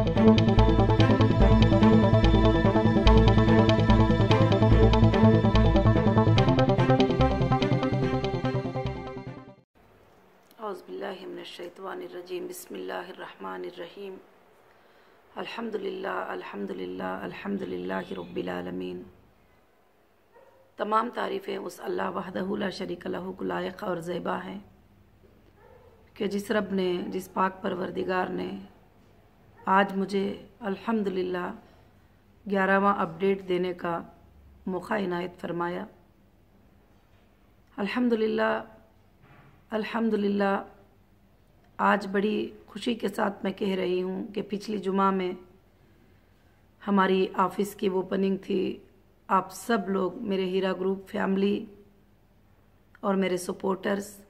औज़ुबिल्लाहिमिनश्शैतानिर्रजीम बिस्मिल्लाहिर्रहमानिर्रहीम अल्हम्दुलिल्लाह अल्हम्दुलिल्लाह अल्हम्दुलिल्लाहि रब्बिल आलमीन। तमाम तारीफ़ें उस अल्लाह वहदहू ला शरीक लहू को लायक और ज़ेबा हैं कि जिस रब ने, जिस पाक परवरदिगार ने आज मुझे अल्हम्दुलिल्लाह 11वां अपडेट देने का मौका इनायत फरमाया। अल्हम्दुलिल्लाह अल्हम्दुलिल्लाह। आज बड़ी खुशी के साथ मैं कह रही हूँ कि पिछली जुमा में हमारी ऑफ़िस की ओपनिंग थी। आप सब लोग, मेरे हीरा ग्रुप फैमिली और मेरे सपोर्टर्स,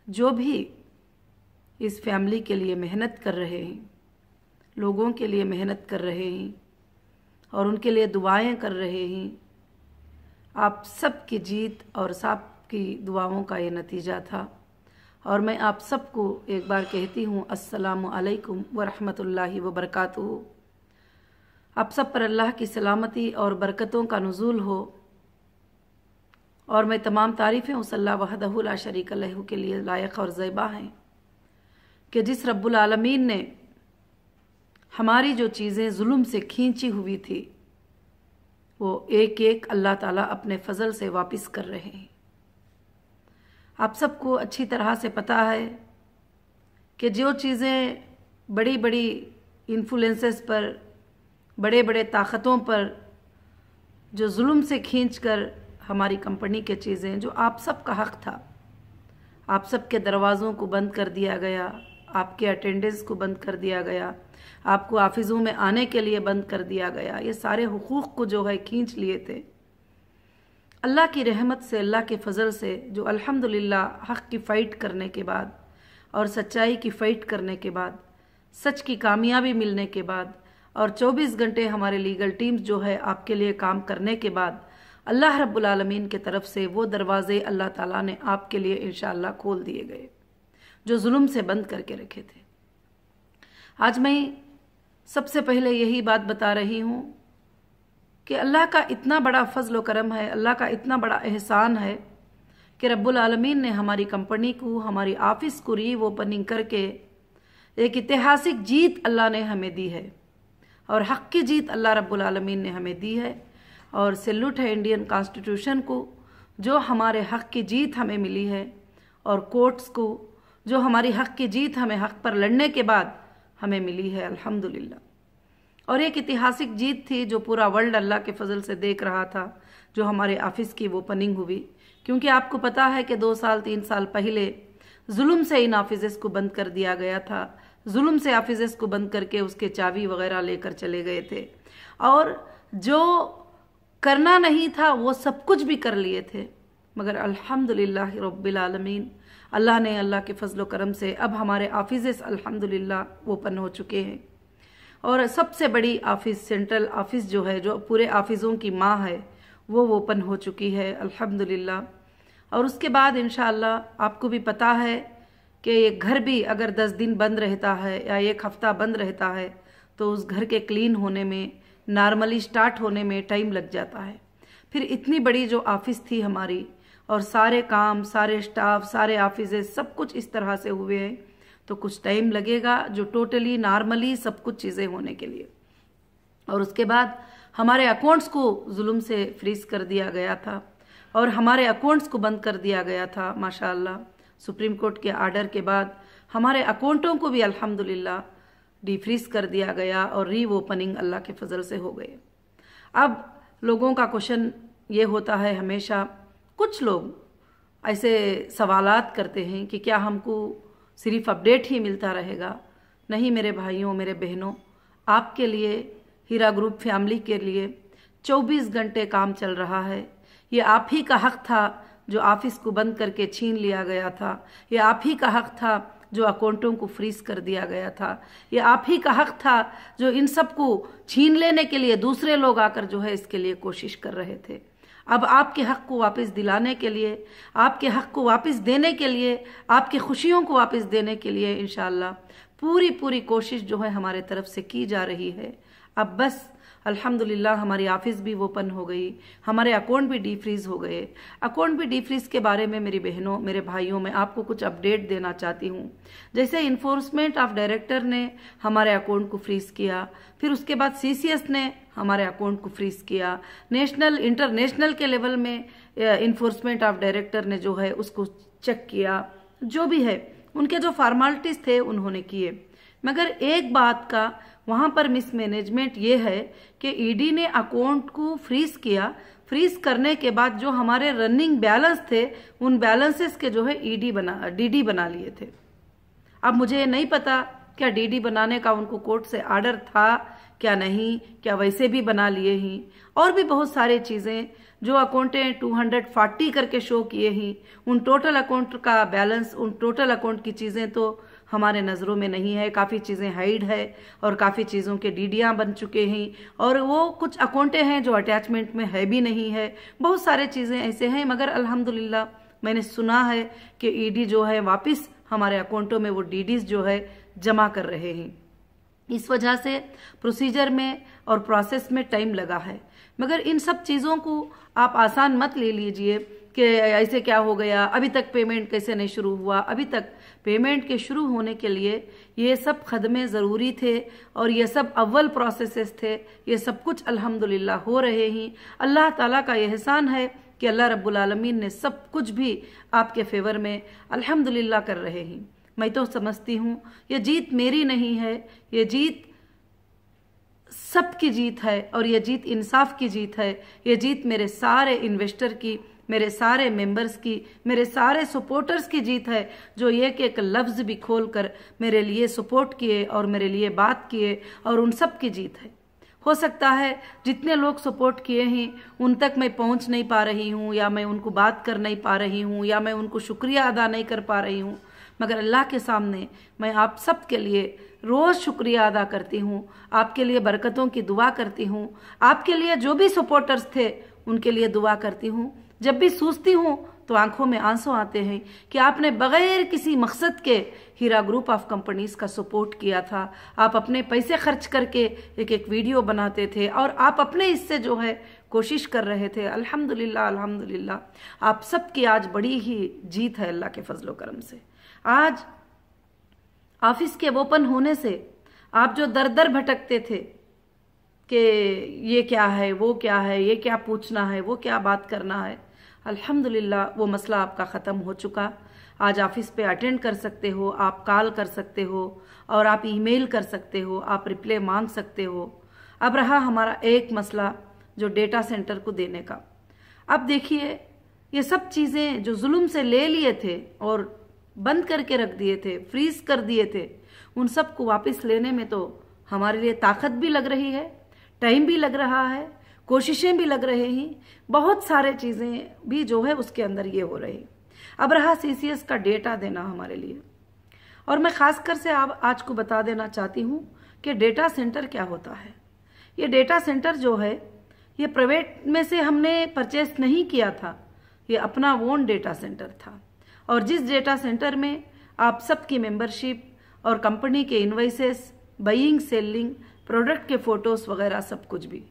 जो भी इस फैमिली के लिए मेहनत कर रहे हैं, लोगों के लिए मेहनत कर रहे हैं और उनके लिए दुआएं कर रहे हैं, आप सब की जीत और सबकी दुआओं का ये नतीजा था। और मैं आप सबको एक बार कहती हूँ अस्सलामु अलैकुम व रहमतुल्लाहि व बरकातुहू। आप सब पर अल्लाह की सलामती और बरकतों का नुज़ूल हो। और मैं तमाम तारीफ़ें उस अल्लाह वहदहू ला शरीक लहू के लिए लायक और ज़ेबा हैं कि जिस रब्बुल आलमीन ने हमारी जो चीज़ें जुल्म से खींची हुई थी वो एक एक अल्लाह ताला अपने फ़ज़ल से वापस कर रहे हैं। आप सबको अच्छी तरह से पता है कि जो चीज़ें बड़ी बड़ी इन्फ्लुएंसेस पर, बड़े बड़े ताकतों पर जो जुल्म से खींचकर हमारी कंपनी के चीज़ें, जो आप सब का हक़ था, आप सब के दरवाज़ों को बंद कर दिया गया, आपके अटेंडेंस को बंद कर दिया गया, आपको ऑफिसों में आने के लिए बंद कर दिया गया। ये सारे हुकूक़ को जो है खींच लिए थे। अल्लाह की रहमत से, अल्लाह के फ़ज़ल से, जो अल्हम्दुलिल्लाह हक़ की फ़ाइट करने के बाद और सच्चाई की फ़ाइट करने के बाद, सच की कामयाबी मिलने के बाद और 24 घंटे हमारे लीगल टीम्स जो है आपके लिए काम करने के बाद अल्लाह रब्बुल आलमीन के तरफ से वो दरवाज़े अल्लाह ताला ने आपके लिए इंशाअल्लाह खोल दिए गए जो जुल्म से बंद करके रखे थे। आज मैं सबसे पहले यही बात बता रही हूँ कि अल्लाह का इतना बड़ा फ़ज़ल व करम है, अल्लाह का इतना बड़ा एहसान है कि रब्बुल आलमीन ने हमारी कंपनी को, हमारी ऑफ़िस को री ओपनिंग करके एक ऐतिहासिक जीत अल्लाह ने हमें दी है और हक़ की जीत अल्लाह रब्बुल आलमीन ने हमें दी है। और सैल्यूट है इंडियन कॉन्स्टिट्यूशन को जो हमारे हक़ की जीत हमें मिली है, और कोर्ट्स को जो हमारी हक़ की जीत हमें हक़ पर लड़ने के बाद हमें मिली है अल्हम्दुलिल्लाह। और एक ऐतिहासिक जीत थी जो पूरा वर्ल्ड अल्लाह के फ़ज़ल से देख रहा था, जो हमारे ऑफ़िस की ओपनिंग हुई। क्योंकि आपको पता है कि 2 साल 3 साल पहले जुल्म से इन ऑफिसेस को बंद कर दिया गया था। जुल्म से ऑफिसेस को बंद करके उसके चाबी वगैरह लेकर चले गए थे और जो करना नहीं था वो सब कुछ भी कर लिए थे। मगर अल्हम्दुलिल्लाह रब्बिल आलमीन, अल्लाह ने, अल्लाह के फ़ज़ल व करम से अब हमारे ऑफिसेस अल्हम्दुलिल्लाह ओपन हो चुके हैं। और सबसे बड़ी ऑफ़िस, सेंट्रल ऑफ़िस जो है, जो पूरे ऑफिसों की माँ है, वो ओपन हो चुकी है अल्हम्दुलिल्लाह। और उसके बाद इंशाअल्लाह आपको भी पता है कि ये घर भी अगर 10 दिन बंद रहता है या 1 हफ़्ता बंद रहता है तो उस घर के क्लीन होने में, नॉर्मली स्टार्ट होने में टाइम लग जाता है। फिर इतनी बड़ी जो ऑफ़िस थी हमारी और सारे काम, सारे स्टाफ, सारे ऑफिसेस सब कुछ इस तरह से हुए हैं तो कुछ टाइम लगेगा जो टोटली नॉर्मली सब कुछ चीज़ें होने के लिए। और उसके बाद हमारे अकाउंट्स को जुल्म से फ्रीज कर दिया गया था और हमारे अकाउंट्स को बंद कर दिया गया था। माशाअल्लाह सुप्रीम कोर्ट के आर्डर के बाद हमारे अकाउंटों को भी अल्हम्दुलिल्लाह डिफ्रीज कर दिया गया और री ओपनिंग अल्लाह के फजल से हो गए। अब लोगों का क्वेश्चन ये होता है हमेशा, कुछ लोग ऐसे सवालात करते हैं कि क्या हमको सिर्फ अपडेट ही मिलता रहेगा। नहीं मेरे भाइयों, मेरे बहनों, आपके लिए, हीरा ग्रुप फैमिली के लिए 24 घंटे काम चल रहा है। ये आप ही का हक था जो ऑफिस को बंद करके छीन लिया गया था। ये आप ही का हक था जो अकाउंटों को फ्रीज कर दिया गया था। ये आप ही का हक था जो इन सब को छीन लेने के लिए दूसरे लोग आकर जो है इसके लिए कोशिश कर रहे थे। अब आपके हक को वापस दिलाने के लिए, आपके हक को वापस देने के लिए, आपकी खुशियों को वापस देने के लिए इंशाअल्लाह पूरी कोशिश जो है हमारे तरफ से की जा रही है। अब बस अल्हम्दुलिल्लाह हमारी ऑफिस भी ओपन हो गई, हमारे अकाउंट भी डीफ्रीज हो गए। अकाउंट भी डीफ्रीज के बारे में मेरी बहनों, मेरे भाइयों, मैं आपको कुछ अपडेट देना चाहती हूँ। जैसे इन्फोर्समेंट ऑफ डायरेक्टर ने हमारे अकाउंट को फ्रीज किया, फिर उसके बाद सीसीएस ने हमारे अकाउंट को फ्रीज किया, नेशनल इंटरनेशनल के लेवल में इन्फोर्समेंट ऑफ डायरेक्टर ने जो है उसको चेक किया। जो भी है उनके जो फॉर्मेलिटीज थे उन्होंने किए, मगर एक बात का वहां पर मिसमैनेजमेंट ये है कि ईडी ने अकाउंट को फ्रीज किया। फ्रीज करने के बाद जो हमारे रनिंग बैलेंस थे उन बैलेंसेस के जो है डीडी बना लिए थे। अब मुझे नहीं पता क्या डीडी बनाने का उनको कोर्ट से ऑर्डर था क्या नहीं, क्या वैसे भी बना लिए ही। और भी बहुत सारी चीजें जो अकाउंटें 240 करके शो किए ही, उन टोटल अकाउंट का बैलेंस, उन टोटल अकाउंट की चीजें तो हमारे नज़रों में नहीं है। काफ़ी चीज़ें हाइड है और काफ़ी चीज़ों के डीडियाँ बन चुके हैं, और वो कुछ अकाउंटें हैं जो अटैचमेंट में है भी नहीं है। बहुत सारे चीज़ें ऐसे हैं, मगर अल्हम्दुलिल्लाह मैंने सुना है कि ईडी जो है वापस हमारे अकाउंटों में वो डीडीज जो है जमा कर रहे हैं। इस वजह से प्रोसीजर में और प्रोसेस में टाइम लगा है, मगर इन सब चीज़ों को आप आसान मत ले लीजिए कि ऐसे क्या हो गया, अभी तक पेमेंट कैसे नहीं शुरू हुआ। अभी तक पेमेंट के शुरू होने के लिए ये सब खदमे ज़रूरी थे और ये सब अव्वल प्रोसेसेस थे। ये सब कुछ अल्हम्दुलिल्लाह हो रहे हैं। अल्लाह ताला का एहसान है कि अल्लाह रब्बुल आलमीन ने सब कुछ भी आपके फेवर में अल्हम्दुलिल्लाह कर रहे हैं। मैं तो समझती हूँ ये जीत मेरी नहीं है, ये जीत सबकी जीत है, और ये जीत इंसाफ की जीत है। ये जीत मेरे सारे इन्वेस्टर की, मेरे सारे मेंबर्स की, मेरे सारे सपोर्टर्स की जीत है, जो एक लफ्ज़ भी खोल कर मेरे लिए सपोर्ट किए और मेरे लिए बात किए, और उन सब की जीत है। हो सकता है जितने लोग सपोर्ट किए हैं उन तक मैं पहुंच नहीं पा रही हूं, या मैं उनको बात कर नहीं पा रही हूं, या मैं उनको शुक्रिया अदा नहीं कर पा रही हूं, मगर अल्लाह के सामने मैं आप सब के लिए रोज़ शुक्रिया अदा करती हूँ, आपके लिए बरकतों की दुआ करती हूँ, आपके लिए जो भी सपोर्टर्स थे उनके लिए दुआ करती हूँ। जब भी सोचती हूँ तो आंखों में आंसू आते हैं कि आपने बगैर किसी मकसद के हीरा ग्रुप ऑफ कंपनीज का सपोर्ट किया था। आप अपने पैसे खर्च करके एक वीडियो बनाते थे और आप अपने हिस्से जो है कोशिश कर रहे थे। अल्हम्दुलिल्लाह अल्हम्दुलिल्लाह आप सबकी आज बड़ी ही जीत है अल्लाह के फजलो करम से। आज ऑफिस के ओपन होने से आप जो दर दर भटकते थे कि ये क्या है, वो क्या है, ये क्या पूछना है, वो क्या बात करना है, अल्हम्दुलिल्लाह वो मसला आपका ख़त्म हो चुका। आज ऑफिस पे अटेंड कर सकते हो, आप कॉल कर सकते हो और आप ईमेल कर सकते हो, आप रिप्लाई मांग सकते हो। अब रहा हमारा एक मसला जो डेटा सेंटर को देने का। अब देखिए ये सब चीज़ें जो जुल्म से ले लिए थे और बंद करके रख दिए थे, फ्रीज कर दिए थे, उन सब को वापस लेने में तो हमारे लिए ताकत भी लग रही है, टाइम भी लग रहा है, कोशिशें भी लग रहे हैं, बहुत सारे चीज़ें भी जो है उसके अंदर ये हो रही। अब रहा सीसीएस का डेटा देना हमारे लिए, और मैं खासकर से आज को बता देना चाहती हूँ कि डेटा सेंटर क्या होता है। ये डेटा सेंटर जो है ये प्राइवेट में से हमने परचेस नहीं किया था, ये अपना ओन डेटा सेंटर था, और जिस डेटा सेंटर में आप सबकी मेंबरशिप और कंपनी के इनवॉइसेस, बाइंग सेलिंग, प्रोडक्ट के फोटोज वगैरह सब कुछ भी।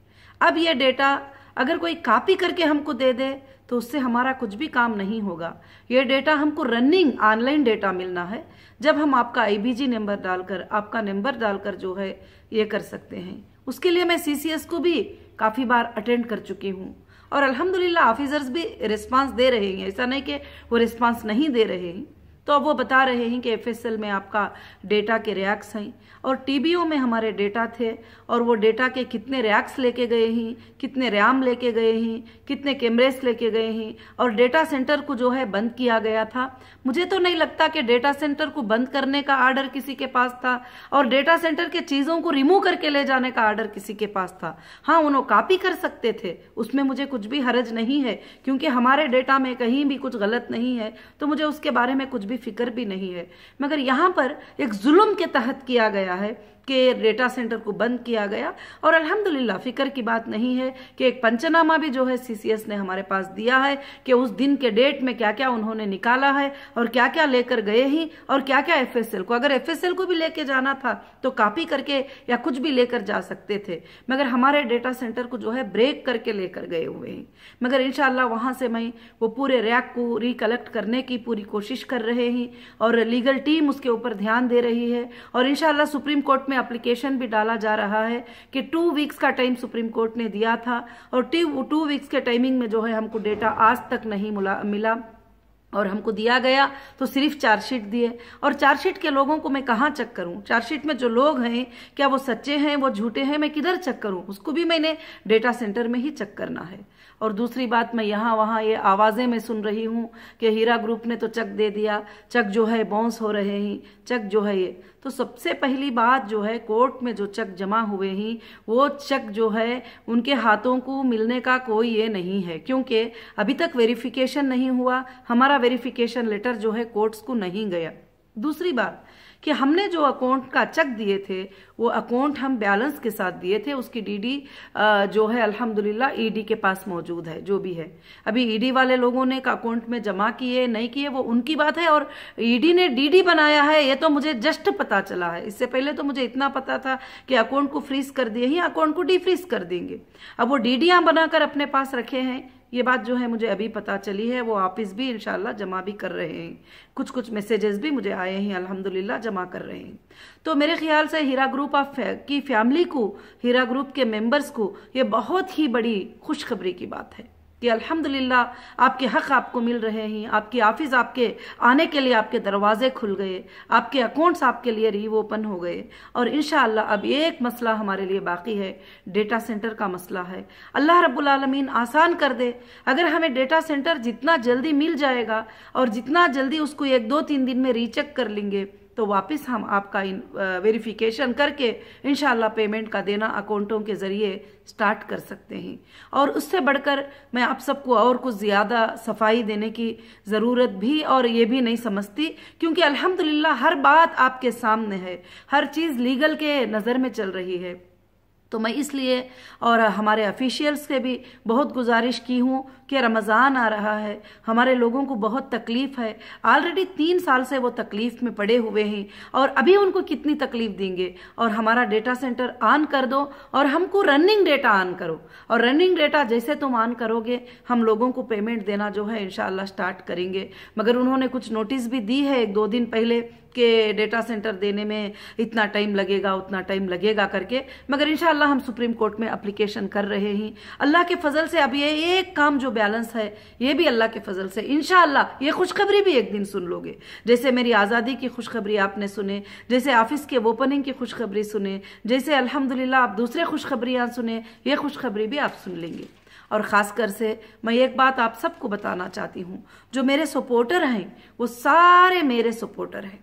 अब ये डेटा अगर कोई कॉपी करके हमको दे दे तो उससे हमारा कुछ भी काम नहीं होगा। ये डेटा हमको रनिंग ऑनलाइन डेटा मिलना है, जब हम आपका आईबीजी नंबर डालकर, आपका नंबर डालकर जो है ये कर सकते हैं। उसके लिए मैं सीसीएस को भी काफ़ी बार अटेंड कर चुकी हूँ और अल्हम्दुलिल्लाह ऑफिसर्स भी रिस्पांस दे रहे हैं, ऐसा नहीं कि वो रिस्पांस नहीं दे रहे हैं। तो अब वो बता रहे हैं कि एफएसएल में आपका डेटा के रैक्स हैं और टीबीओ में हमारे डेटा थे, और वो डेटा के कितने रैक्स लेके गए हैं, कितने रैम लेके गए हैं, कितने कैमरेस लेके गए हैं, और डेटा सेंटर को जो है बंद किया गया था। मुझे तो नहीं लगता कि डेटा सेंटर को बंद करने का आर्डर किसी के पास था और डेटा सेंटर के चीज़ों को रिमूव करके ले जाने का आर्डर किसी के पास था। हाँ, उन्होंने कॉपी कर सकते थे, उसमें मुझे कुछ भी हर्ज नहीं है, क्योंकि हमारे डेटा में कहीं भी कुछ गलत नहीं है, तो मुझे उसके बारे में कुछ भी फिक्र भी नहीं है। मगर यहाँ पर एक जुल्म के तहत किया गया है के डेटा सेंटर को बंद किया गया। और अल्हम्दुलिल्लाह फिक्र की बात नहीं है कि एक पंचनामा भी जो है सीसीएस ने हमारे पास दिया है कि उस दिन के डेट में क्या क्या उन्होंने निकाला है और क्या क्या लेकर गए ही और क्या क्या एफएसएल को, अगर एफएसएल को भी लेके जाना था तो कॉपी करके या कुछ भी लेकर जा सकते थे, मगर हमारे डेटा सेंटर को जो है ब्रेक करके लेकर गए हुए हैं। मगर इंशाल्लाह वहां से मैं वो पूरे रैक को रिकलेक्ट करने की पूरी कोशिश कर रहे हैं और लीगल टीम उसके ऊपर ध्यान दे रही है। और इंशाल्लाह सुप्रीम कोर्ट में एप्लीकेशन भी डाला जा रहा है कि 2 वीक्स का टाइम सुप्रीम कोर्ट ने दिया था और 2 वीक्स के टाइमिंग में जो है हमको डेटा आज तक नहीं मिला और हमको दिया गया तो सिर्फ चार्जशीट दिए। और चार्जशीट के लोगों को मैं कहाँ चेक करूं? चार्जशीट में जो लोग हैं क्या वो सच्चे हैं, वो झूठे हैं, मैं किधर चेक करूं? उसको भी मैंने डेटा सेंटर में ही चेक करना है। और दूसरी बात, मैं यहाँ वहाँ ये आवाजें मैं सुन रही हूँ कि हीरा ग्रुप ने तो चेक दे दिया, चेक जो है बाउंस हो रहे हैं, चेक जो है ये। तो सबसे पहली बात जो है, कोर्ट में जो चेक जमा हुए हैं वो चेक जो है उनके हाथों को मिलने का कोई ये नहीं है, क्योंकि अभी तक वेरिफिकेशन नहीं हुआ, हमारा वेरिफिकेशन लेटर जो है कोर्ट्स को नहीं गया। दूसरी बात कि हमने जो अकाउंट का चेक दिए थे वो अकाउंट हम बैलेंस के साथ दिए थे, उसकी डीडी जो है अल्हम्दुलिल्लाह ईडी के पास मौजूद है, जो भी है। अभी ईडी वाले लोगों ने अकाउंट में जमा किए नहीं किए वो उनकी बात है, और ईडी ने डीडी बनाया है ये तो मुझे जस्ट पता चला है। इससे पहले तो मुझे इतना पता था कि अकाउंट को फ्रीज कर दिए ही अकाउंट को डीफ्रीज कर देंगे। अब वो डीडियां बनाकर अपने पास रखे हैं, ये बात जो है मुझे अभी पता चली है। वो वापिस भी इंशाल्लाह जमा भी कर रहे हैं, कुछ मैसेजेस भी मुझे आए हैं, अल्हम्दुलिल्लाह जमा कर रहे हैं। तो मेरे ख्याल से हीरा ग्रुप की फैमिली को, हीरा ग्रुप के मेंबर्स को ये बहुत ही बड़ी खुशखबरी की बात है कि अल्हम्दुलिल्लाह आपके हक आपको मिल रहे हैं, आपकी ऑफिस आपके आने के लिए आपके दरवाजे खुल गए, आपके अकाउंट्स आपके लिए रीओपन हो गए। और इंशाअल्लाह अब एक मसला हमारे लिए बाकी है, डेटा सेंटर का मसला है। अल्लाह रब्बुल आलमीन आसान कर दे, अगर हमें डेटा सेंटर जितना जल्दी मिल जाएगा और जितना जल्दी उसको 1-2-3 दिन में रीचेक कर लेंगे तो वापस हम आपका वेरिफिकेशन करके इंशाल्लाह पेमेंट का देना अकाउंटों के जरिए स्टार्ट कर सकते हैं। और उससे बढ़कर मैं आप सबको और कुछ ज़्यादा सफाई देने की ज़रूरत भी और ये भी नहीं समझती, क्योंकि अल्हम्दुलिल्लाह हर बात आपके सामने है, हर चीज़ लीगल के नज़र में चल रही है। तो मैं इसलिए और हमारे ऑफिशियल्स से भी बहुत गुजारिश की हूँ कि रमज़ान आ रहा है, हमारे लोगों को बहुत तकलीफ़ है, ऑलरेडी 3 साल से वो तकलीफ़ में पड़े हुए हैं और अभी उनको कितनी तकलीफ़ देंगे। और हमारा डेटा सेंटर ऑन कर दो और हमको रनिंग डेटा ऑन करो, और रनिंग डेटा जैसे तुम ऑन करोगे हम लोगों को पेमेंट देना जो है इंशाल्लाह स्टार्ट करेंगे। मगर उन्होंने कुछ नोटिस भी दी है 1-2 दिन पहले कि डेटा सेंटर देने में इतना टाइम लगेगा उतना टाइम लगेगा करके, मगर इंशाल्लाह हम सुप्रीम कोर्ट में एप्लीकेशन कर रहे हैं। अल्लाह के फजल से अब ये एक काम जो बैलेंस है ये भी अल्लाह के फजल से इंशाल्लाह ये खुशखबरी भी एक दिन सुन लोगे। जैसे मेरी आज़ादी की खुशखबरी आपने सुने, जैसे ऑफिस के ओपनिंग की खुशखबरी सुने, जैसे अल्हम्दुलिल्लाह आप दूसरे खुशखबरियाँ सुने, ये खुशखबरी भी आप सुन लेंगे। और ख़ासकर से मैं एक बात आप सबको बताना चाहती हूँ, जो मेरे सपोर्टर हैं वो सारे मेरे सपोर्टर हैं,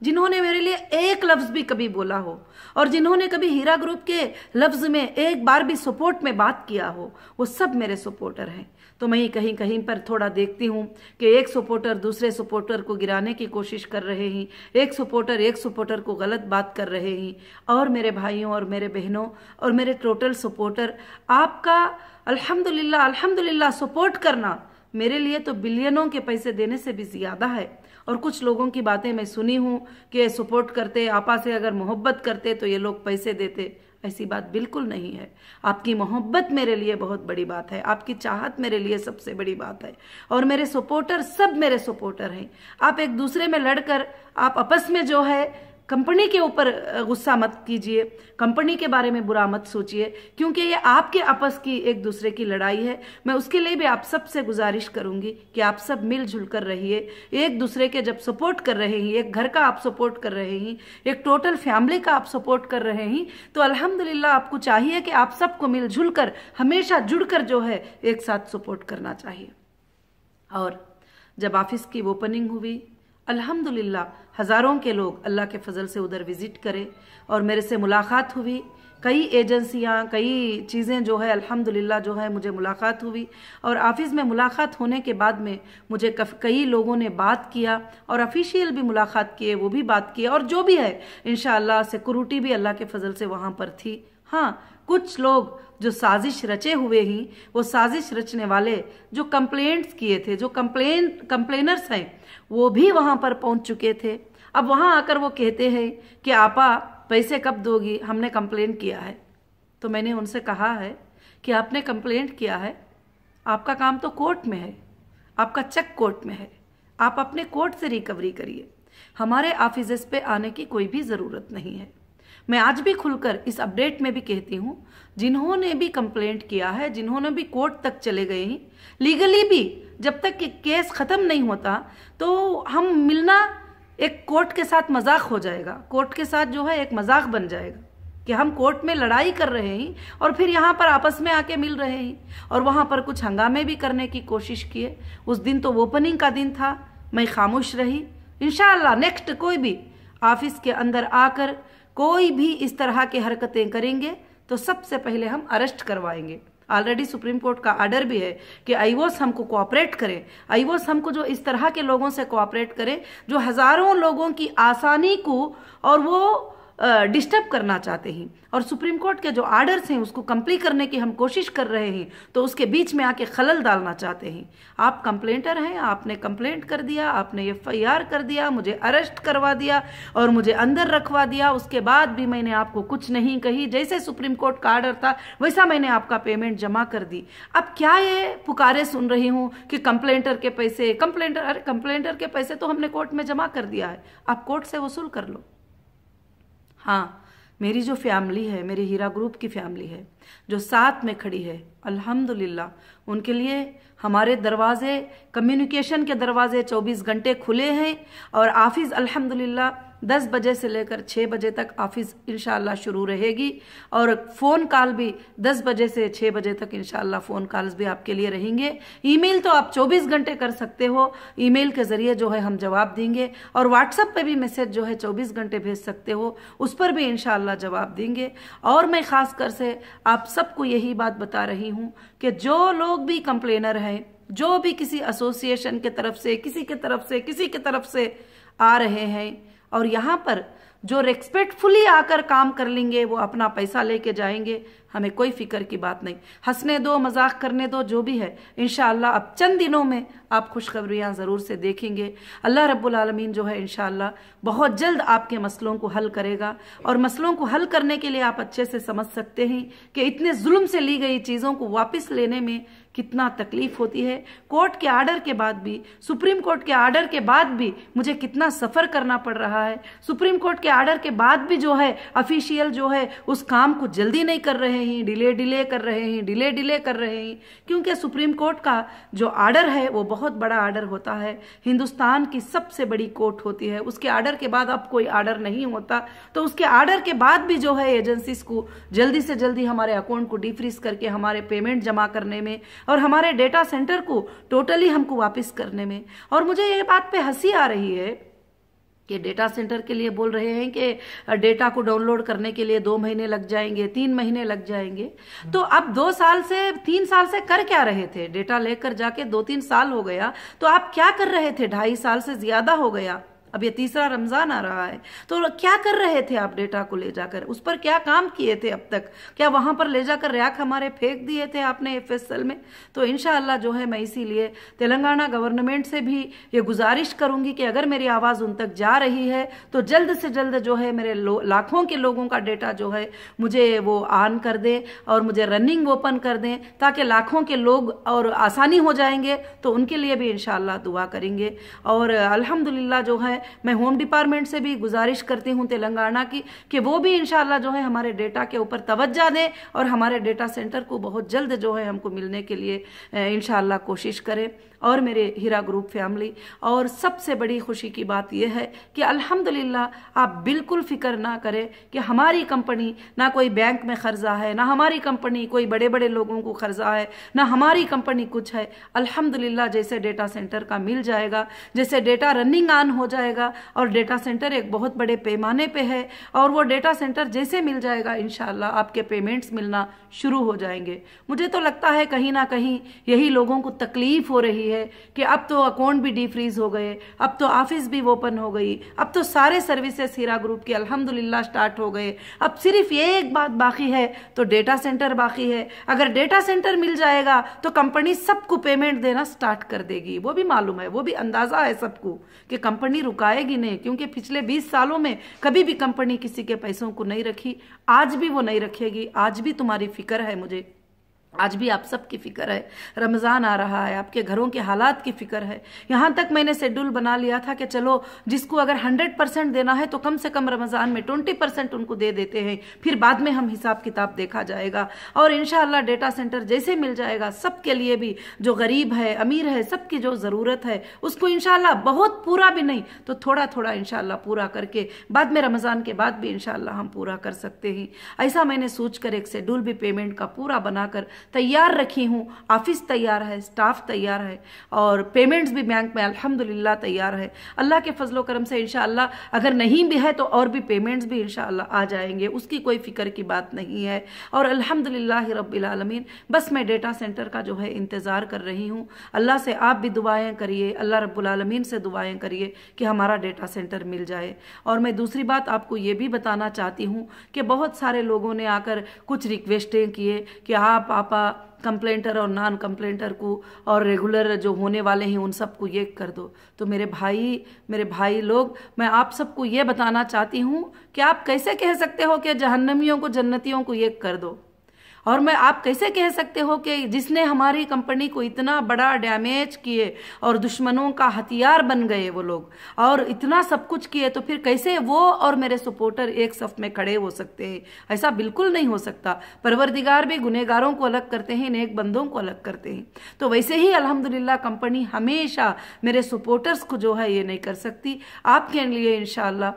जिन्होंने मेरे लिए एक लफ्ज भी कभी बोला हो और जिन्होंने कभी हीरा ग्रुप के लफ्ज में एक बार भी सपोर्ट में बात किया हो, वो सब मेरे सपोर्टर हैं। तो मैं कहीं कहीं पर थोड़ा देखती हूँ कि एक सपोर्टर दूसरे सपोर्टर को गिराने की कोशिश कर रहे हैं, एक सपोर्टर को गलत बात कर रहे हैं। और मेरे भाइयों और मेरे बहनों और मेरे टोटल सपोर्टर, आपका अल्हम्दुलिल्लाह सपोर्ट करना मेरे लिए तो बिलियनों के पैसे देने से भी ज्यादा है। और कुछ लोगों की बातें मैं सुनी हूँ कि सपोर्ट करते, आपा से अगर मोहब्बत करते तो ये लोग पैसे देते। ऐसी बात बिल्कुल नहीं है। आपकी मोहब्बत मेरे लिए बहुत बड़ी बात है, आपकी चाहत मेरे लिए सबसे बड़ी बात है। और मेरे सपोर्टर सब मेरे सपोर्टर हैं। आप एक दूसरे में लड़कर आप आपस में जो है कंपनी के ऊपर गुस्सा मत कीजिए, कंपनी के बारे में बुरा मत सोचिए, क्योंकि ये आपके आपस की एक दूसरे की लड़ाई है। मैं उसके लिए भी आप सब से गुजारिश करूंगी कि आप सब मिलजुल कर रहिए, एक दूसरे के जब सपोर्ट कर रहे हैं, एक घर का आप सपोर्ट कर रहे हैं, एक टोटल फैमिली का आप सपोर्ट कर रहे हैं, तो अल्हम्दुलिल्लाह आपको चाहिए कि आप सबको मिलजुल कर हमेशा जुड़कर जो है एक साथ सपोर्ट करना चाहिए। और जब ऑफिस की ओपनिंग हुई अल्हम्दुलिल्लाह हज़ारों के लोग अल्लाह के फजल से उधर विज़िट करे और मेरे से मुलाकात हुई। कई एजेंसियां, कई चीज़ें जो है अल्हम्दुलिल्लाह जो है मुझे मुलाकात हुई और ऑफिस में मुलाकात होने के बाद में मुझे कई लोगों ने बात किया और ऑफिशियल भी मुलाकात किए, वो भी बात किए और जो भी है इंशाअल्लाह सिक्योरिटी भी अल्लाह के फजल से वहाँ पर थी। हाँ, कुछ लोग जो साजिश रचे हुए ही, वो साजिश रचने वाले जो कंप्लेंट्स किए थे, जो कंप्लेनर्स हैं, वो भी वहाँ पर पहुँच चुके थे। अब वहाँ आकर वो कहते हैं कि आपा पैसे कब दोगी, हमने कंप्लेंट किया है। तो मैंने उनसे कहा है कि आपने कंप्लेंट किया है, आपका काम तो कोर्ट में है, आपका चेक कोर्ट में है, आप अपने कोर्ट से रिकवरी करिए, हमारे ऑफिस पे आने की कोई भी ज़रूरत नहीं है। मैं आज भी खुलकर इस अपडेट में भी कहती हूँ, जिन्होंने भी कंप्लेंट किया है, जिन्होंने भी कोर्ट तक चले गए हैं, लीगली भी जब तक कि केस ख़त्म नहीं होता तो हम मिलना एक कोर्ट के साथ मजाक हो जाएगा, कोर्ट के साथ जो है एक मजाक बन जाएगा कि हम कोर्ट में लड़ाई कर रहे हैं और फिर यहाँ पर आपस में आके मिल रहे हैं और वहाँ पर कुछ हंगामे भी करने की कोशिश किए। उस दिन तो ओपनिंग का दिन था, मैं खामोश रही। इंशाअल्लाह नेक्स्ट कोई भी ऑफिस के अंदर आकर कोई भी इस तरह की हरकतें करेंगे तो सबसे पहले हम अरेस्ट करवाएंगे। ऑलरेडी सुप्रीम कोर्ट का ऑर्डर भी है कि आईवोस हमको कोऑपरेट करे, आईवोस हमको जो इस तरह के लोगों से कोऑपरेट करे जो हजारों लोगों की आसानी को और वो डिस्टर्ब करना चाहते हैं और सुप्रीम कोर्ट के जो आर्डर्स हैं उसको कंप्लीट करने की हम कोशिश कर रहे हैं तो उसके बीच में आके खलल डालना चाहते हैं। आप कंप्लेंटर हैं, आपने कंप्लेंट कर दिया, आपने FIR कर दिया, मुझे अरेस्ट करवा दिया और मुझे अंदर रखवा दिया। उसके बाद भी मैंने आपको कुछ नहीं कही, जैसे सुप्रीम कोर्ट का आर्डर था वैसा मैंने आपका पेमेंट जमा कर दी। अब क्या ये पुकारे सुन रही हूँ कि कंप्लेंटर के पैसे, कंप्लेंटर के पैसे तो हमने कोर्ट में जमा कर दिया है, आप कोर्ट से वसूल कर लो। हाँ, मेरी जो फैमिली है, मेरे हीरा ग्रुप की फैमिली है जो साथ में खड़ी है, अल्हम्दुलिल्लाह उनके लिए हमारे दरवाजे, कम्युनिकेशन के दरवाजे 24 घंटे खुले हैं और ऑफिस अल्हम्दुलिल्लाह 10 बजे से लेकर 6 बजे तक ऑफिस इंशाअल्लाह शुरू रहेगी और फ़ोन कॉल भी 10 बजे से 6 बजे तक इंशाअल्लाह फ़ोन कॉल्स भी आपके लिए रहेंगे। ईमेल तो आप 24 घंटे कर सकते हो, ईमेल के ज़रिए जो है हम जवाब देंगे और व्हाट्सएप पे भी मैसेज जो है 24 घंटे भेज सकते हो, उस पर भी इंशाअल्लाह जवाब देंगे। और मैं ख़ास कर से आप सबको यही बात बता रही हूँ कि जो लोग भी कंप्लेनर हैं, जो भी किसी एसोसिएशन के तरफ से, किसी की तरफ से आ रहे हैं और यहाँ पर जो रेस्पेक्टफुली आकर काम कर लेंगे वो अपना पैसा लेके जाएंगे, हमें कोई फिक्र की बात नहीं। हंसने दो, मजाक करने दो, जो भी है इंशाअल्लाह अब चंद दिनों में आप खुशखबरियाँ ज़रूर से देखेंगे। अल्लाह रब्बुल आलमीन जो है इंशाअल्लाह बहुत जल्द आपके मसलों को हल करेगा और मसलों को हल करने के लिए आप अच्छे से समझ सकते हैं कि इतने जुल्म से ली गई चीज़ों को वापस लेने में कितना तकलीफ होती है। कोर्ट के आर्डर के बाद भी, सुप्रीम कोर्ट के आर्डर के बाद भी मुझे कितना सफ़र करना पड़ रहा है। सुप्रीम कोर्ट के आर्डर के बाद भी जो है ऑफिशियल जो है उस काम को जल्दी नहीं कर रहे हैं, डिले कर रहे हैं, क्योंकि सुप्रीम कोर्ट का जो आर्डर है वो बहुत बड़ा आर्डर होता है, हिंदुस्तान की सबसे बड़ी कोर्ट होती है। उसके आर्डर के बाद अब कोई आर्डर नहीं होता, तो उसके आर्डर के बाद भी जो है एजेंसीज को जल्दी से जल्दी हमारे अकाउंट को डिफ्रीज करके हमारे पेमेंट जमा करने में और हमारे डेटा सेंटर को टोटली हमको वापस करने में। और मुझे ये बात पे हंसी आ रही है कि डेटा सेंटर के लिए बोल रहे हैं कि डेटा को डाउनलोड करने के लिए 2 महीने लग जाएंगे, 3 महीने लग जाएंगे। तो अब 2 साल से 3 साल से कर क्या रहे थे? डेटा लेकर जाके 2-3 साल हो गया, तो आप क्या कर रहे थे? 2.5 साल से ज्यादा हो गया, अब ये तीसरा रमजान आ रहा है, तो क्या कर रहे थे आप डेटा को ले जाकर? उस पर क्या काम किए थे अब तक? क्या वहां पर ले जाकर रैक हमारे फेंक दिए थे आपने FSL में? तो इंशाअल्लाह जो है मैं इसीलिए तेलंगाना गवर्नमेंट से भी ये गुजारिश करूंगी कि अगर मेरी आवाज़ उन तक जा रही है तो जल्द से जल्द जो है मेरे लाखों के लोगों का डेटा जो है मुझे वो ऑन कर दे और मुझे रनिंग ओपन कर दें, ताकि लाखों के लोग और आसानी हो जाएंगे। तो उनके लिए भी इंशाअल्लाह दुआ करेंगे। और अल्हम्दुलिल्लाह जो है मैं होम डिपार्टमेंट से भी गुजारिश करती हूं तेलंगाना की कि वो भी इंशाअल्लाह जो है हमारे डेटा के ऊपर तवज्जो दें और हमारे डेटा सेंटर को बहुत जल्द जो है हमको मिलने के लिए इंशाअल्लाह कोशिश करें। और मेरे हीरा ग्रुप फैमिली, और सबसे बड़ी खुशी की बात यह है कि अल्हम्दुलिल्लाह आप बिल्कुल फिक्र ना करें कि हमारी कंपनी ना कोई बैंक में कर्जा है, ना हमारी कंपनी कोई बड़े बड़े लोगों को कर्जा है, ना हमारी कंपनी कुछ है। अल्हम्दुलिल्लाह जैसे डेटा सेंटर का मिल जाएगा, जैसे डेटा रनिंग ऑन हो जाएगा जाएगा और डेटा सेंटर एक बहुत बड़े पैमाने पे है, और वो डेटा सेंटर जैसे मिल जाएगा इंशाल्लाह आपके पेमेंट्स मिलना शुरू हो जाएंगे। मुझे तो लगता है कहीं ना कहीं यही लोगों को तकलीफ हो रही है कि अब तो अकाउंट भी डीफ्रीज हो गए, अब तो ऑफिस भी ओपन हो गई, अब तो सारे सर्विसेज हीरा ग्रुप के अल्हम्दुलिल्लाह स्टार्ट हो गए, अब सिर्फ ये एक बात बाकी है तो डेटा सेंटर बाकी है। अगर डेटा सेंटर मिल जाएगा तो कंपनी सबको पेमेंट देना स्टार्ट कर देगी। वो भी मालूम है, वो भी अंदाजा है सबको कि कंपनी रुकाएगी नहीं, क्योंकि पिछले 20 सालों में कभी भी कंपनी किसी के पैसों को नहीं रखी, आज भी वो नहीं रखेगी। आज भी तुम्हारी फिक्र है मुझे, आज भी आप सबकी फिक्र है। रमज़ान आ रहा है, आपके घरों के हालात की फिक्र है। यहाँ तक मैंने शेड्यूल बना लिया था कि चलो जिसको अगर 100% देना है तो कम से कम रमज़ान में 20% उनको दे देते हैं, फिर बाद में हम हिसाब किताब देखा जाएगा। और इंशाअल्लाह डेटा सेंटर जैसे मिल जाएगा सबके लिए भी, जो गरीब है अमीर है, सबकी जो ज़रूरत है उसको इंशाअल्लाह बहुत पूरा भी नहीं तो थोड़ा थोड़ा इंशाअल्लाह पूरा करके बाद में रमज़ान के बाद भी इंशाअल्लाह हम पूरा कर सकते हैं। ऐसा मैंने सोच कर एक शेड्यूल भी पेमेंट का पूरा बनाकर तैयार रखी हूँ। ऑफिस तैयार है, स्टाफ तैयार है और पेमेंट्स भी बैंक में अल्हम्दुलिल्लाह तैयार है। अल्लाह के फजलो करम से इंशाअल्लाह अगर नहीं भी है तो और भी पेमेंट्स भी इंशाअल्लाह आ जाएंगे, उसकी कोई फिक्र की बात नहीं है। और अल्हम्दुलिल्लाह रब्बिल आलमीन, बस मैं डेटा सेंटर का जो है इंतज़ार कर रही हूँ। अल्लाह से आप भी दुआएं करिए, अल्लाह रब्बुल आलमीन से दुआएं करिए कि हमारा डेटा सेंटर मिल जाए। और मैं दूसरी बात आपको ये भी बताना चाहती हूँ कि बहुत सारे लोगों ने आकर कुछ रिक्वेस्टें किए कि आप आपा कंप्लेंटर और नॉन कंप्लेंटर को और रेगुलर जो होने वाले हैं उन सबको ये कर दो। तो मेरे भाई लोग, मैं आप सबको ये बताना चाहती हूँ कि आप कैसे कह सकते हो कि जहन्नमियों को जन्नतियों को ये कर दो, और मैं आप कैसे कह सकते हो कि जिसने हमारी कंपनी को इतना बड़ा डैमेज किए और दुश्मनों का हथियार बन गए वो लोग और इतना सब कुछ किए, तो फिर कैसे वो और मेरे सपोर्टर एक सफ में खड़े हो सकते हैं? ऐसा बिल्कुल नहीं हो सकता। परवरदिगार भी गुनहगारों को अलग करते हैं, नेक बंदों को अलग करते हैं। तो वैसे ही अल्हम्दुलिल्लाह कंपनी हमेशा मेरे सपोर्टर्स को जो है ये नहीं कर सकती। आपके लिए इंशाअल्लाह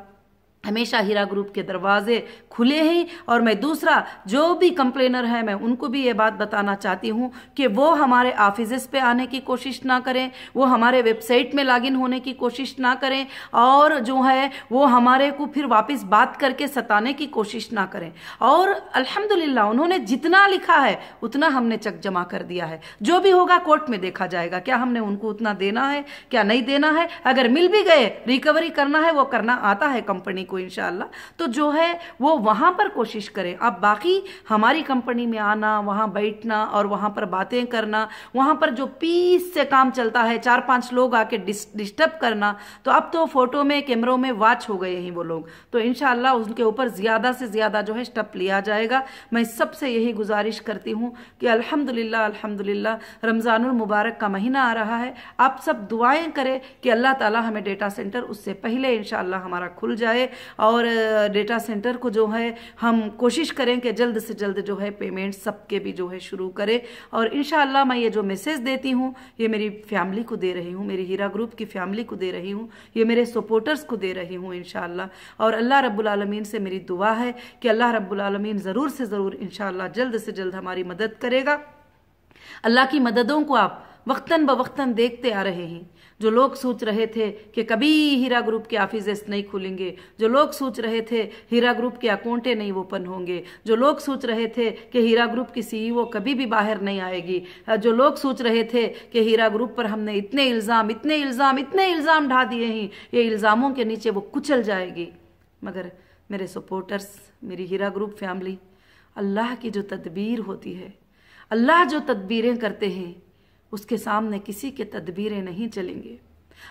हमेशा हीरा ग्रुप के दरवाजे खुले हैं। और मैं दूसरा जो भी कंप्लेनर है मैं उनको भी ये बात बताना चाहती हूँ कि वो हमारे ऑफिस पे आने की कोशिश ना करें, वो हमारे वेबसाइट में लॉगिन होने की कोशिश ना करें, और जो है वो हमारे को फिर वापस बात करके सताने की कोशिश ना करें। और अल्हम्दुलिल्लाह उन्होंने जितना लिखा है उतना हमने चेक जमा कर दिया है। जो भी होगा कोर्ट में देखा जाएगा, क्या हमने उनको उतना देना है क्या नहीं देना है। अगर मिल भी गए, रिकवरी करना है वो करना आता है कंपनी को इंशाअल्लाह, तो जो है वो वहां पर कोशिश करें। अब बाकी हमारी कंपनी में आना, वहां बैठना और वहां पर बातें करना, वहां पर जो पीस से काम चलता है, 4-5 लोग आके डिस्टर्ब करना, तो अब तो फोटो में कैमरों में वॉच हो गए हैं वो लोग। तो इंशाअल्लाह उनके ऊपर ज्यादा से ज्यादा जो है स्टेप लिया जाएगा। मैं सबसे यही गुजारिश करती हूँ कि अल्हम्दुलिल्लाह रमजानुल मुबारक का महीना आ रहा है, आप सब दुआएं करें कि अल्लाह ताला हमें डेटा सेंटर उससे पहले इंशाअल्लाह हमारा खुल जाए, और डेटा सेंटर को जो है हम कोशिश करें कि जल्द से जल्द जो है पेमेंट सबके भी जो है शुरू करें। और इंशाअल्लाह मैं ये जो मैसेज देती हूँ ये मेरी फैमिली को दे रही हूँ, मेरी हीरा ग्रुप की फैमिली को दे रही हूँ, ये मेरे सपोर्टर्स को दे रही हूँ इंशाअल्लाह। और अल्लाह रब्बुल आलमीन से मेरी दुआ है कि अल्लाह रब्बुल आलमीन ज़रूर से ज़रूर इंशाअल्लाह जल्द से जल्द हमारी मदद करेगा। अल्लाह की मददों को आप वक्तन बवक्तन देखते आ रहे हैं। जो लोग सोच रहे थे कि कभी हीरा ग्रुप के ऑफिसेस नहीं खुलेंगे, जो लोग सोच रहे थे हीरा ग्रुप के अकाउंटें नहीं ओपन होंगे, जो लोग सोच रहे थे कि हीरा ग्रुप की सीईओ कभी भी बाहर नहीं आएगी, जो लोग सोच रहे थे कि हीरा ग्रुप पर हमने इतने इल्ज़ाम ढा दिए हैं, ये इल्ज़ामों के नीचे वो कुचल जाएगी। मगर मेरे सपोर्टर्स, मेरी हीरा ग्रुप फैमिली, अल्लाह की जो तदबीर होती है, अल्लाह जो तदबीरें करते हैं उसके सामने किसी के तदबीरें नहीं चलेंगे।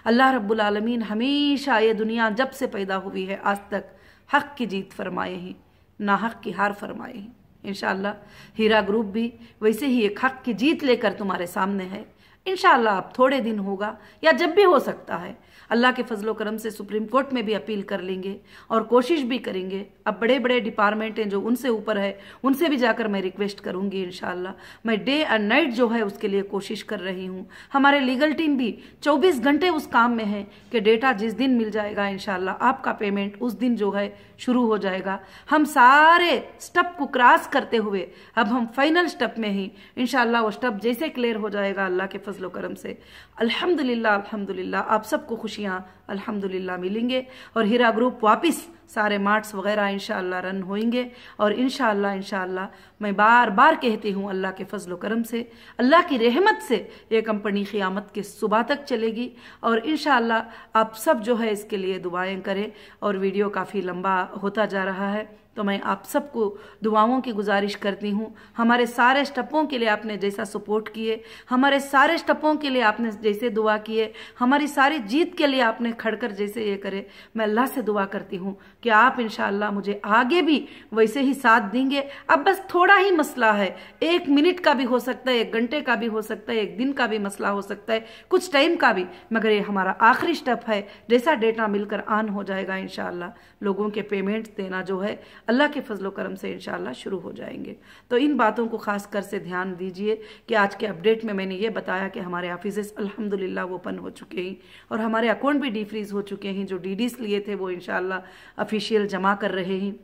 अल्लाह रब्बुल आलमीन हमेशा ये दुनिया जब से पैदा हुई है आज तक हक की जीत फरमाए हैं, ना हक की हार फरमाए हैं। इंशाअल्लाह हीरा ग्रुप भी वैसे ही एक हक की जीत लेकर तुम्हारे सामने है। इंशाअल्लाह अब थोड़े दिन होगा या जब भी हो सकता है, अल्लाह के फजलो करम से सुप्रीम कोर्ट में भी अपील कर लेंगे और कोशिश भी करेंगे। अब बड़े बड़े डिपार्टमेंट हैं जो उनसे ऊपर है, उनसे भी जाकर मैं रिक्वेस्ट करूंगी इंशाअल्लाह। मैं डे एंड नाइट जो है उसके लिए कोशिश कर रही हूँ। हमारे लीगल टीम भी 24 घंटे उस काम में है कि डेटा जिस दिन मिल जाएगा इंशाअल्लाह आपका पेमेंट उस दिन जो है शुरू हो जाएगा। हम सारे स्टेप को क्रॉस करते हुए अब हम फाइनल स्टेप में ही इंशाअल्लाह वो स्टेप जैसे क्लियर हो जाएगा अल्लाह के फजलो करम से, अल्हम्दुलिल्लाह आप सबको खुशियाँ अल्हम्दुलिल्लाह मिलेंगे और हीरा ग्रुप वापस सारे मार्ट्स वगैरह इंशाअल्लाह रन होंगे। और इंशाअल्लाह मैं बार बार कहती हूँ अल्लाह के फजल करम से, अल्लाह की रहमत से ये कंपनी क़यामत के सुबह तक चलेगी। और इंशाअल्लाह आप सब जो है इसके लिए दुआएं करें। और वीडियो काफ़ी लंबा होता जा रहा है तो मैं आप सबको दुआओं की गुजारिश करती हूँ। हमारे सारे स्टेपों के लिए आपने जैसा सपोर्ट किए, हमारे सारे स्टेपों के लिए आपने जैसे दुआ किए, हमारी सारी जीत के लिए आपने खड़कर जैसे ये करे, मैं अल्लाह से दुआ करती हूँ कि आप इंशाअल्लाह मुझे आगे भी वैसे ही साथ देंगे। अब बस थोड़ा ही मसला है, 1 मिनट का भी हो सकता है, 1 घंटे का भी हो सकता है, 1 दिन का भी मसला हो सकता है, कुछ टाइम का भी, मगर ये हमारा आखिरी स्टेप है। जैसा डेटा मिलकर ऑन हो जाएगा इंशाअल्लाह लोगों के पेमेंट देना जो है अल्लाह के फजलो करम से इंशाअल्लाह शुरू हो जाएंगे। तो इन बातों को खास कर से ध्यान दीजिए कि आज के अपडेट में मैंने ये बताया कि हमारे ऑफिसेस अल्हम्दुलिल्लाह ओपन हो चुके हैं और हमारे अकाउंट भी डीफ्रीज हो चुके हैं। जो डीडीस लिए थे वो इंशाअल्लाह ऑफिशियल जमा कर रहे हैं।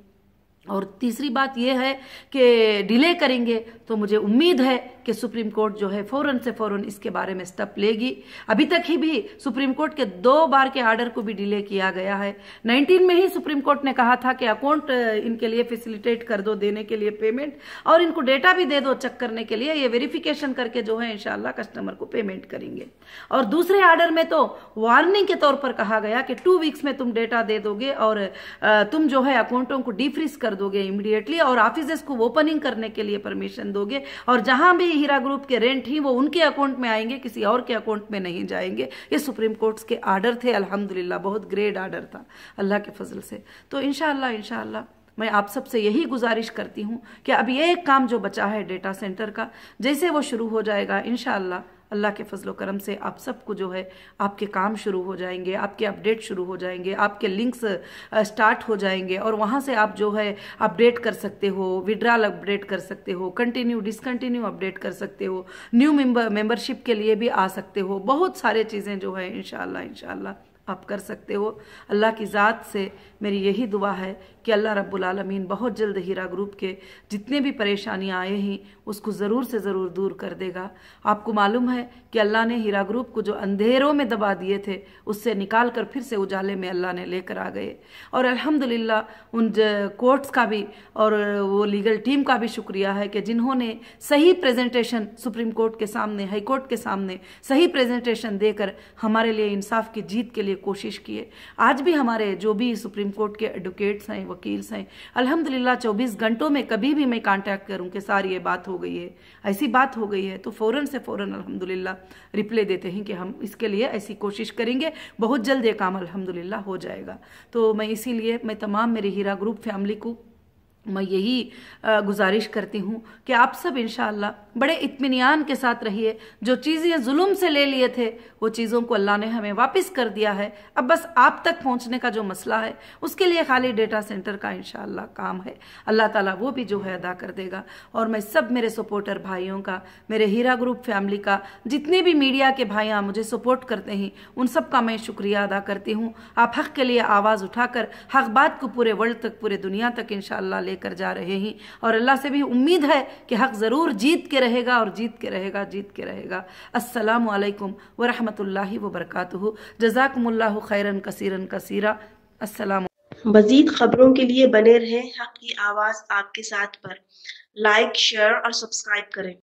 और तीसरी बात यह है कि डिले करेंगे तो मुझे उम्मीद है कि सुप्रीम कोर्ट जो है फ़ौरन से फ़ौरन इसके बारे में स्टेप लेगी। अभी तक ही भी सुप्रीम कोर्ट के 2 बार के आर्डर को भी डिले किया गया है। 19 में ही सुप्रीम कोर्ट ने कहा था कि अकाउंट इनके लिए फैसिलिटेट कर दो देने के लिए पेमेंट, और इनको डेटा भी दे दो चेक करने के लिए, ये वेरिफिकेशन करके जो है इंशाल्लाह कस्टमर को पेमेंट करेंगे। और दूसरे आर्डर में तो वार्निंग के तौर पर कहा गया कि 2 वीक्स में तुम डेटा दे दोगे और तुम जो है अकाउंटों को डीफ्रीज कर दोगे इमीडिएटली और ऑफिसेस को ओपनिंग करने के लिए परमिशन दोगे, और जहां भी हीरा ग्रुप के रेंट ही वो उनके अकाउंट में आएंगे, किसी और के अकाउंट में नहीं जाएंगे। ये सुप्रीम कोर्ट के आर्डर थे, अल्हम्दुलिल्लाह बहुत ग्रेट आर्डर था अल्लाह के फजल से। तो इंशाअल्लाह मैं आप सबसे यही गुजारिश करती हूँ कि अब ये एक काम जो बचा है डेटा सेंटर का, जैसे वो शुरू हो जाएगा इंशाअल्लाह अल्लाह के फजलो करम से आप सबको जो है आपके काम शुरू हो जाएंगे, आपके अपडेट शुरू हो जाएंगे, आपके लिंक्स स्टार्ट हो जाएंगे और वहाँ से आप जो है अपडेट कर सकते हो, विड्रॉल अपडेट कर सकते हो, कंटिन्यू डिसकंटिन्यू अपडेट कर सकते हो, न्यू मेंबरशिप के लिए भी आ सकते हो। बहुत सारे चीज़ें जो है इंशाअल्लाह आप कर सकते हो। अल्लाह की ज़ात से मेरी यही दुआ है कि अल्लाह रब्बुल आलमीन बहुत जल्द हीरा ग्रुप के जितने भी परेशानियां आए हैं उसको ज़रूर से ज़रूर दूर कर देगा। आपको मालूम है कि अल्लाह ने हीरा ग्रुप को जो अंधेरों में दबा दिए थे उससे निकाल कर फिर से उजाले में अल्लाह ने लेकर आ गए। और अल्हम्दुलिल्लाह उन कोर्ट्स का भी और वो लीगल टीम का भी शुक्रिया है कि जिन्होंने सही प्रेजेंटेशन सुप्रीम कोर्ट के सामने, हाई कोर्ट के सामने सही प्रेजेंटेशन देकर हमारे लिए इंसाफ की जीत के लिए कोशिश किए। आज भी हमारे जो भी सुप्रीम कोर्ट के एडवोकेट्स हैं, वकील्स हैं, अल्हम्दुलिल्लाह 24 घंटों में कभी भी मैं कांटेक्ट करूं कि सारी ये बात हो गई है, ऐसी बात हो गई है, तो फौरन से फौरन अल्हम्दुलिल्लाह रिप्लाई देते हैं कि हम इसके लिए ऐसी कोशिश करेंगे, बहुत जल्द ये काम अल्हम्दुलिल्लाह हो जाएगा। तो मैं इसीलिए मैं तमाम मेरी हीरा ग्रुप फैमिली को मैं यही गुजारिश करती हूँ कि आप सब इंशाअल्लाह बड़े इत्मीनान के साथ रहिए। जो चीज़ें जुल्म से ले लिए थे वो चीज़ों को अल्लाह ने हमें वापस कर दिया है। अब बस आप तक पहुँचने का जो मसला है उसके लिए खाली डेटा सेंटर का इंशाअल्लाह काम है, अल्लाह ताला वो भी जो है अदा कर देगा। और मैं सब मेरे सपोर्टर भाइयों का, मेरे हीरा ग्रुप फैमिली का, जितने भी मीडिया के भाइयाँ मुझे सपोर्ट करते हैं उन सब का मैं शुक्रिया अदा करती हूँ। आप हक़ के लिए आवाज़ उठाकर हक़ बात को पूरे वर्ल्ड तक, पूरे दुनिया तक इंशाअल्लाह लेकर जा रहे हैं। और अल्लाह से भी उम्मीद है कि हक़ ज़रूर जीत के रहेगा और जीत के रहेगा। अस्सलामु अलैकुम व रहमतुल्लाहि व बरकातुहू। जज़ाकुमुल्लाहु खैरन कसीरन कसीरा। अस्सलाम। मज़ीद खबरों के लिए बने रहें हक़ की आवाज़ आपके साथ पर। लाइक, शेयर और सब्सक्राइब करें।